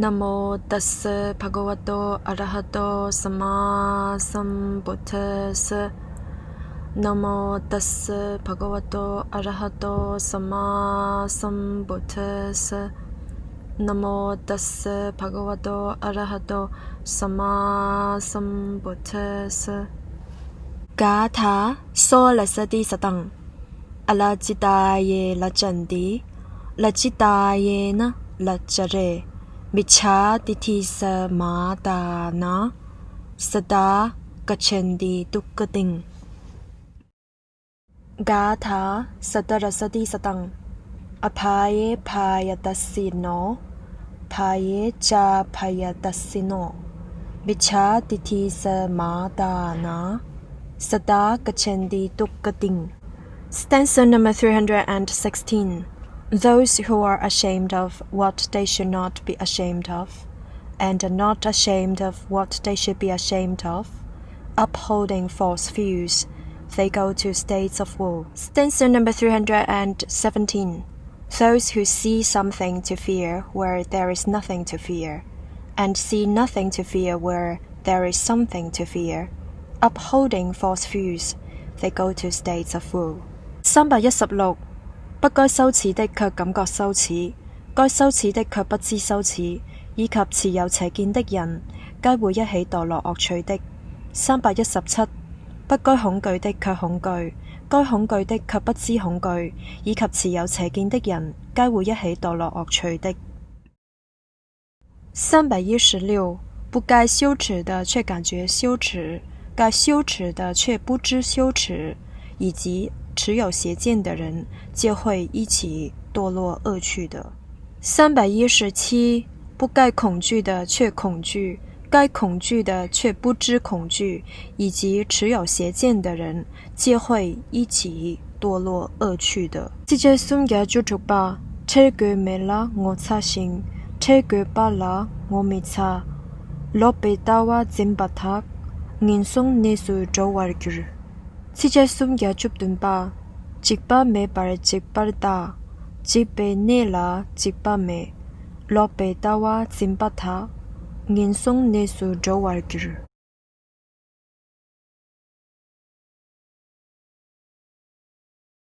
นะโมตัสสะภะคะวะโตอะระหะโตสัมมาสัมพุทธัสสะนะโมตัสสะภะคะวะโตอะระหะโตสัมมาสัมพุทธัสสะนะโมตัสสะภะคะวะโตอะระหะโตสัมมาสัมพุทธัสสะกาถาโซละสติสตังอลาจิตายเยละจันติละจิตายเยนะละจเรมิจฉาทิฏฐิสมาตานะสตากเชนติทุกขติงกาถาสัตตรสติสตังอภาเยภายตัสสิโนภาเยจาภายตัสสิโนมิจฉาทิฏฐิสมาตานะสตากเชนติทุกขติง Stanza number 316. Those who are ashamed of what they should not be ashamed of, and are not ashamed of what they should be ashamed of, upholding false views, they go to states of woe. Stanza number 317. Those who see something to fear where there is nothing to fear, and see nothing to fear where there is something to fear, upholding false views, they go to states of woe. 316不該羞恥的卻感覺羞恥，該羞恥的卻不知羞恥，以及持有邪見的人，皆會一起墮落惡趣的。317不該恐懼的卻恐懼，該恐懼的卻不知恐懼，以及持有邪見的人，皆會一起墮落惡趣的。316不該羞恥的卻感覺羞恥，該羞恥的卻不知羞恥，以及持有邪见的人，皆会一起堕落恶趣的。317不该恐惧的却恐惧，该恐惧的却不知恐惧，以及持有邪见的人，皆会一起堕落恶趣的。這隻孫嘅主族吧，車句未啦我差性，車句巴啦我未差，落被打話真不塔，眼松你數做玩具。這隻孫嘅捉斷吧，直巴尾巴直巴打，直被你啦直巴尾，落被打話真不塔，眼松你數做玩具。